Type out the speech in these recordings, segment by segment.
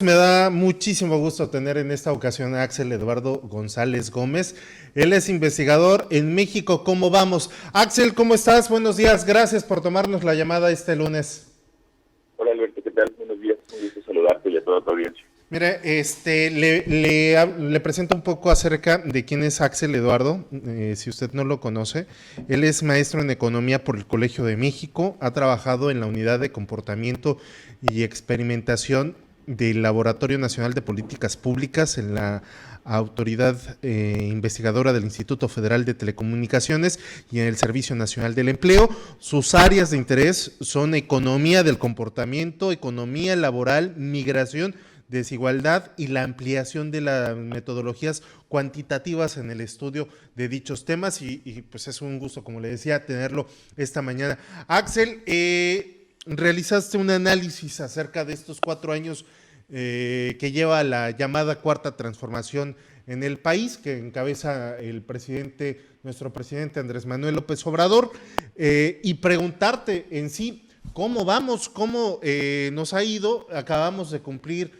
Me da muchísimo gusto tener en esta ocasión a Axel Eduardo González Gómez. Él es investigador en México. ¿Cómo vamos? Axel, ¿cómo estás? Buenos días. Gracias por tomarnos la llamada este lunes. Hola Alberto, ¿qué tal? Buenos días, un gusto saludarte y a toda tu audiencia. Mire, le presento un poco acerca de quién es Axel Eduardo, si usted no lo conoce. Él es maestro en economía por el Colegio de México, ha trabajado en la unidad de comportamiento y experimentación del Laboratorio Nacional de Políticas Públicas en la autoridad investigadora del Instituto Federal de Telecomunicaciones y en el Servicio Nacional del Empleo. Sus áreas de interés son economía del comportamiento, economía laboral, migración, desigualdad y la ampliación de las metodologías cuantitativas en el estudio de dichos temas y pues es un gusto, como le decía, tenerlo esta mañana. Axel, realizaste un análisis acerca de estos 4 años que lleva la llamada cuarta transformación en el país, que encabeza el presidente, nuestro presidente Andrés Manuel López Obrador, y preguntarte en sí, ¿cómo vamos? ¿Cómo nos ha ido? Acabamos de cumplir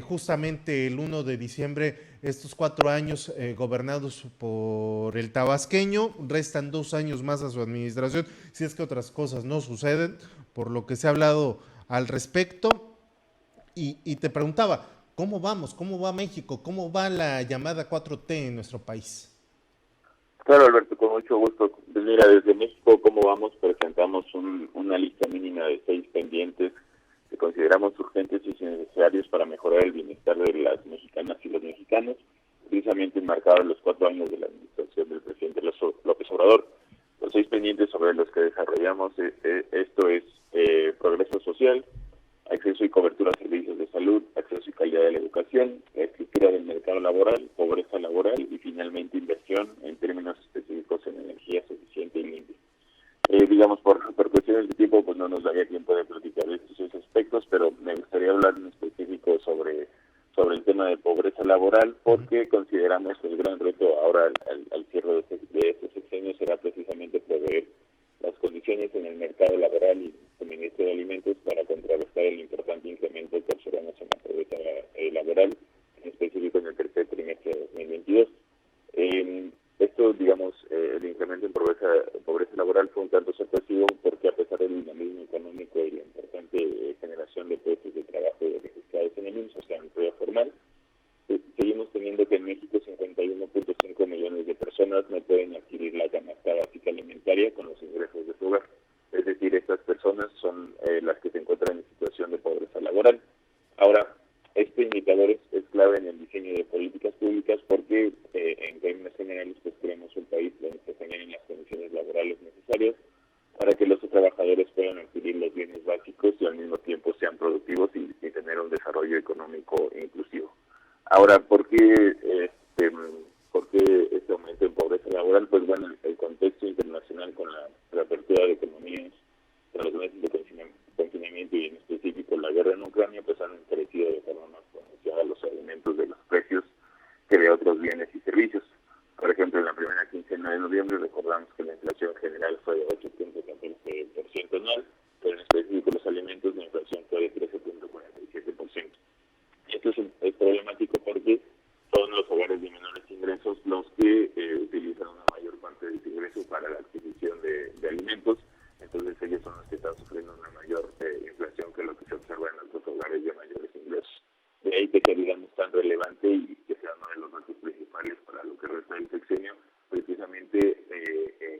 justamente el 1 de diciembre estos 4 años gobernados por el tabasqueño. Restan 2 años más a su administración, si es que otras cosas no suceden, por lo que se ha hablado al respecto. Y te preguntaba, ¿cómo vamos? ¿Cómo va México? ¿Cómo va la llamada 4T en nuestro país? Claro Alberto, con mucho gusto. Pues mira, desde México, ¿cómo vamos? Presentamos una lista mínima de 6 pendientes que consideramos urgentes y necesarios para mejorar el bienestar de las mexicanas y los mexicanos, precisamente enmarcados en los 4 años de la administración del presidente López Obrador. Los 6 pendientes sobre los que desarrollamos esto es progreso social, acceso y cobertura a servicios de salud, acceso y calidad de la educación, la estructura del mercado laboral, pobreza laboral y finalmente inversión en términos específicos en energía suficiente y limpia. Digamos, por cuestiones de tiempo, pues no nos daría tiempo de platicar de estos 6 aspectos, pero me gustaría hablar en específico sobre el tema de pobreza laboral, porque consideramos que el gran reto ahora al cierre de este sexenio será precisamente proveer las condiciones en el mercado laboral y suministro de alimentos para contrarrestar el importante incremento que observamos en la pobreza laboral, en específico en el tercer trimestre de 2022. Esto, digamos, el incremento en pobreza laboral fue un tanto sorpresivo porque a pesar del dinamismo económico y la importante generación de puestos de trabajo registrados en el IMSS, o sea, en empleo formal, seguimos teniendo que en México 51.5 millones de personas no pueden adquirir la canasta básica alimentaria con los ingresos de su hogar. Es decir, estas personas son las que se encuentran en situación de pobreza laboral. Ahora, este indicador es clave en el diseño de políticas públicas porque en términos generales pues queremos un país donde se generen las condiciones laborales necesarias para que los trabajadores puedan adquirir los bienes básicos y al mismo tiempo sean productivos y tener un desarrollo económico inclusivo. Ahora, ¿por qué este aumento en pobreza laboral? Pues bueno, el contexto internacional con la reapertura de economías, con los meses de confinamiento y en específico la guerra en Ucrania, pues han encarecido de forma más pronunciada los aumentos de los precios que de otros bienes y servicios. Por ejemplo, en la primera quincena de noviembre recordamos que la inflación general fue de 8.14% anual, pero en específico los alimentos la inflación fue de 13.47%. Esto es problemático porque son los hogares de menores ingresos los que utilizan una mayor parte de su ingreso para la adquisición de alimentos, entonces ellos son los que están sufriendo una mayor inflación que lo que se observa en otros hogares de mayores ingresos. De ahí que digamos tan relevante y que sea uno de los retos principales para lo que resta del sexenio, precisamente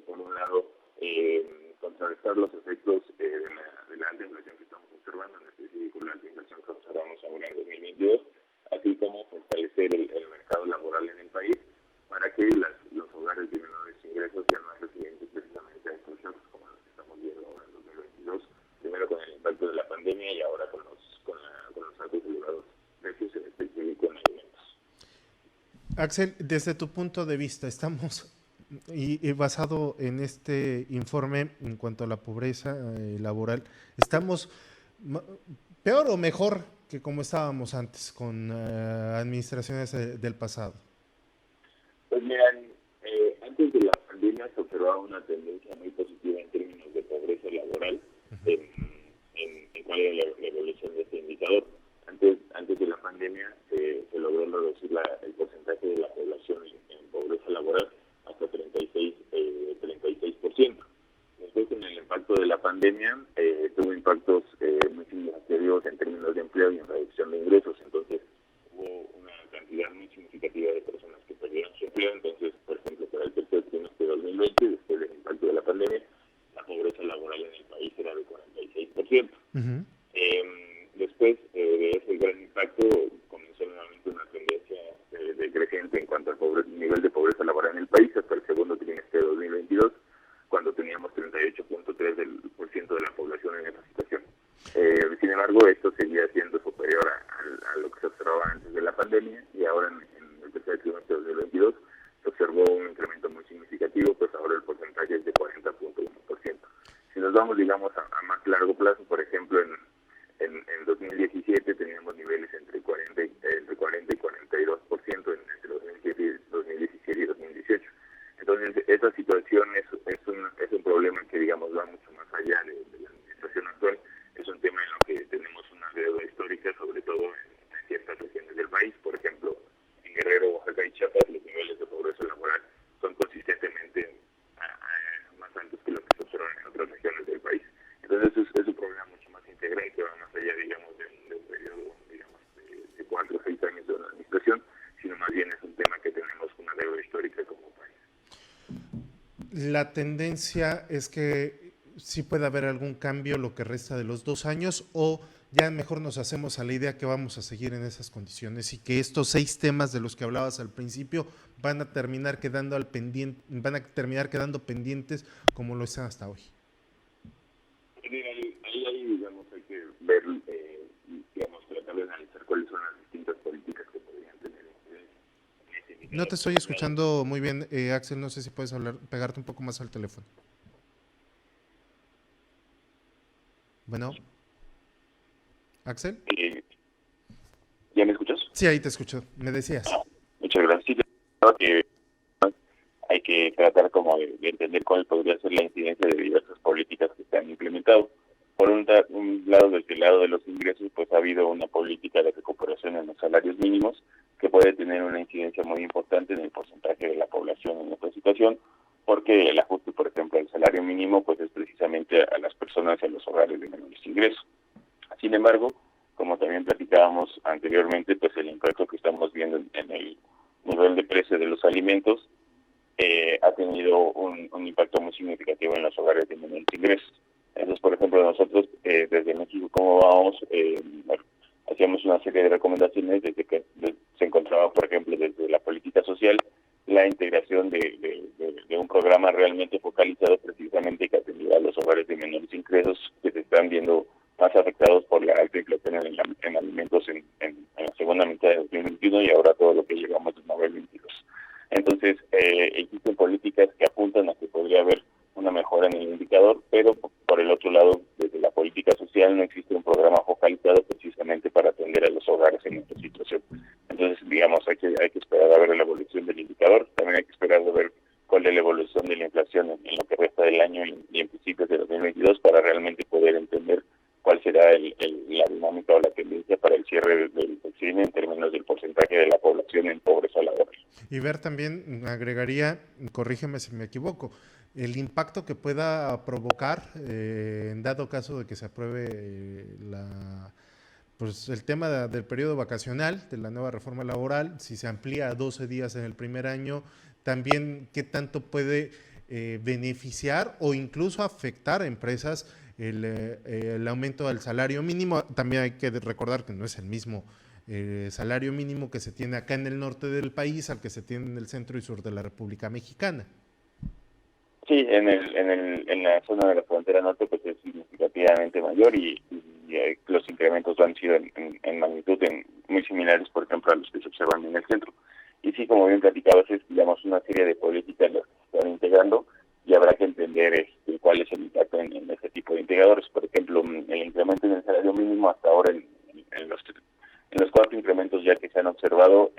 por un lado contrarrestar los efectos de la alta inflación que estamos observando, en específico la alta inflación que observamos ahora en 2022, así como fortalecer el mercado laboral en el país para que los hogares de menores ingresos sean más resilientes precisamente a estos shocks como los que estamos viendo ahora en 2022, primero con el impacto de la pandemia y ahora con los altos elevados precios en específico en alimentos. Axel, desde tu punto de vista, y basado en este informe en cuanto a la pobreza laboral, ¿estamos peor o mejor que como estábamos antes con administraciones del pasado? Pues mira, antes de la pandemia se observaba una tendencia muy positiva en términos de pobreza laboral en cuál era la evolución de este indicador. Antes de la pandemia se logró reducir el porcentaje de la población en pobreza laboral hasta 36%. Después, con el impacto de la pandemia, tuvo impactos muy significativos en términos de empleo y en reducción de ingresos. Entonces, hubo una cantidad muy significativa de personas que perdieron su empleo. Entonces, por ejemplo, para el tercer trimestre de 2020, después del impacto de la pandemia, la pobreza laboral en el país era de 46%. Uh-huh. Después de ese gran impacto, comenzó nuevamente una tendencia decreciente en cuanto al nivel de pobreza laboral en el país hasta el segundo trimestre de 2022, cuando teníamos 38.3% de la población en esa situación. Sin embargo, esto seguía siendo superior a lo que se observaba antes de la pandemia, y ahora en el tercer trimestre de 2022 se observó un incremento muy significativo, pues ahora el porcentaje es de 40.1%. Si nos vamos, digamos, a más largo plazo, por ejemplo, en 2017 teníamos niveles entre 40 y 42% entre 2017 y 2018. Entonces, esa situación es un problema que, digamos, va mucho más allá de la administración actual. Es un tema en lo que tenemos una deuda histórica, sobre todo en ciertas regiones del país. Por ejemplo, en Guerrero, Oaxaca y Chiapas, los niveles de pobreza laboral son consistentemente más altos que los que se observan en otras regiones del país. Entonces, es un problema mucho más integral que va más allá, digamos, de un periodo, digamos, de 4 o 6 años de una administración, sino más bien es un tema que tenemos una deuda histórica como país. La tendencia es que sí puede haber algún cambio lo que resta de los 2 años, o ya mejor nos hacemos a la idea que vamos a seguir en esas condiciones y que estos 6 temas de los que hablabas al principio van a terminar quedando pendientes como lo están hasta hoy. Ahí, digamos, hay que ver, digamos, tratar de analizar cuáles son las distintas políticas que podrían tener en ese. No te estoy escuchando muy bien, Axel, no sé si puedes pegarte un poco más al teléfono. Bueno, Axel. ¿Ya me escuchas? Sí, ahí te escucho. ¿Me decías? Muchas gracias. Sí, hay que tratar como de entender cuál podría ser la incidencia de diversas políticas que se han implementado. Por un lado, desde el lado de los ingresos, pues ha habido una política de recuperación en los salarios mínimos que puede tener una incidencia muy importante en el porcentaje de la población en esta situación, porque el ajuste, por ejemplo, al salario mínimo, pues es precisamente a las personas y a los hogares de menores ingresos. Sin embargo, como también platicábamos anteriormente, pues el impacto que estamos viendo en el nivel de precio de los alimentos ha tenido un impacto muy significativo en los hogares de menores ingresos. Entonces, por ejemplo, nosotros desde México, ¿cómo vamos? Hacíamos una serie de recomendaciones desde que se encontraba, por ejemplo, desde la política social, la integración de un programa realmente focalizado precisamente que atendiera a los hogares de menores ingresos que se están viendo más afectados por la alta inflación en alimentos en la segunda mitad de 2021 y ahora todo lo que llegamos de 2022. Entonces, existen políticas que apuntan a que podría haber una mejora en el indicador, pero por el otro lado, desde la política social no existe un programa focalizado precisamente para atender a los hogares en esta situación. Entonces, digamos, hay que esperar a ver la evolución del indicador, también hay que esperar a ver cuál es la evolución de la inflación en lo que resta del año y en principios de 2022 para realmente poder entender cuál será la dinámica o la tendencia para el cierre del sexenio en términos del porcentaje de la población en pobreza laboral. Y ver también, agregaría, corrígeme si me equivoco, el impacto que pueda provocar en dado caso de que se apruebe pues el tema del periodo vacacional, de la nueva reforma laboral, si se amplía a 12 días en el primer año, también qué tanto puede beneficiar o incluso afectar a empresas el aumento del salario mínimo. También hay que recordar que no es el mismo salario mínimo que se tiene acá en el norte del país al que se tiene en el centro y sur de la República Mexicana. Sí, en la zona de la frontera norte pues es significativamente mayor y los incrementos han sido en magnitud muy similares, por ejemplo, a los que se observan en el centro. Y sí, como bien platicabas, es, digamos, una serie de políticas las que se están integrando y habrá que entender cuál es el impacto en este tipo de integradores. Por ejemplo, el incremento en el salario mínimo hasta ahora en los 4 incrementos ya que se han observado,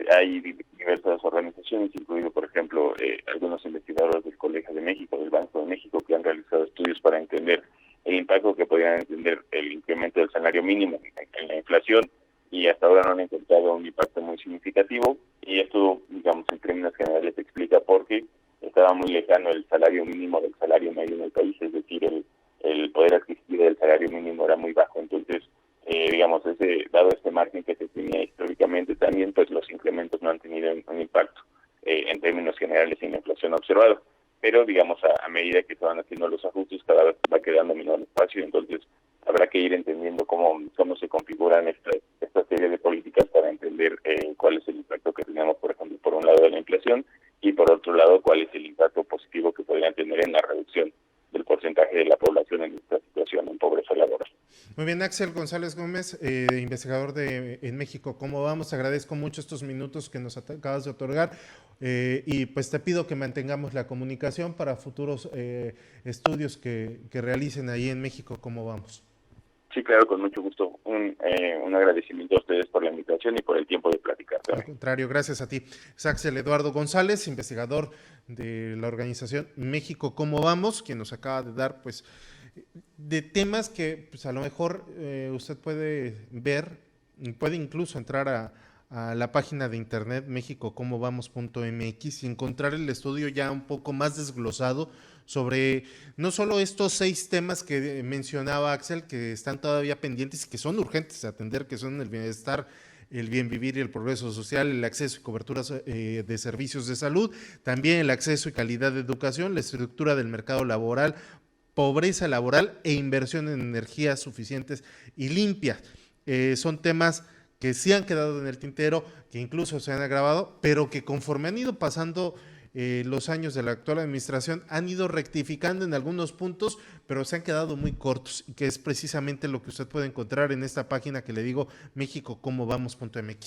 hay diversas organizaciones, incluido, por ejemplo, algunos investigadores del Colegio de México, del Banco de México, que han realizado estudios para entender el impacto que podrían tener el incremento del salario mínimo en la inflación, y hasta ahora no han encontrado un impacto muy significativo, y esto, digamos, en términos generales se explica porque estaba muy lejano el salario mínimo del salario medio en el país, es decir, el poder adquisitivo del salario mínimo era muy bajo. Entonces, digamos, dado este margen que se tenía históricamente, también pues los incrementos no han tenido un impacto en términos generales en la inflación observado. Pero, digamos, a medida que se van haciendo los ajustes, cada vez va quedando menor espacio, entonces habrá que ir entendiendo cómo se configuran esta serie de políticas para entender cuál es el impacto que tenemos, por ejemplo, por un lado de la inflación, y por otro lado, cuál es el impacto positivo que podrían tener en la reducción del porcentaje de la población en esta situación en pobreza laboral. Muy bien, Axel González Gómez, investigador en México. ¿Cómo vamos? Agradezco mucho estos minutos que nos acabas de otorgar y pues te pido que mantengamos la comunicación para futuros estudios que realicen ahí en México. ¿Cómo vamos? Sí, claro, con mucho gusto. Un agradecimiento a ustedes por la invitación y por el tiempo de platicar Al también. contrario, gracias a ti. Es Axel Eduardo González, investigador de la organización México ¿Cómo vamos?, quien nos acaba de dar pues de temas que pues, a lo mejor usted puede ver, puede incluso entrar a la página de internet mexicocomovamos.mx y encontrar el estudio ya un poco más desglosado sobre no solo estos 6 temas que mencionaba Axel, que están todavía pendientes y que son urgentes de atender, que son el bienestar, el bien vivir y el progreso social, el acceso y coberturas de servicios de salud, también el acceso y calidad de educación, la estructura del mercado laboral, pobreza laboral e inversión en energías suficientes y limpias. Son temas que sí han quedado en el tintero, que incluso se han agravado, pero que conforme han ido pasando los años de la actual administración han ido rectificando en algunos puntos, pero se han quedado muy cortos, y que es precisamente lo que usted puede encontrar en esta página que le digo, mexicocomovamos.mx.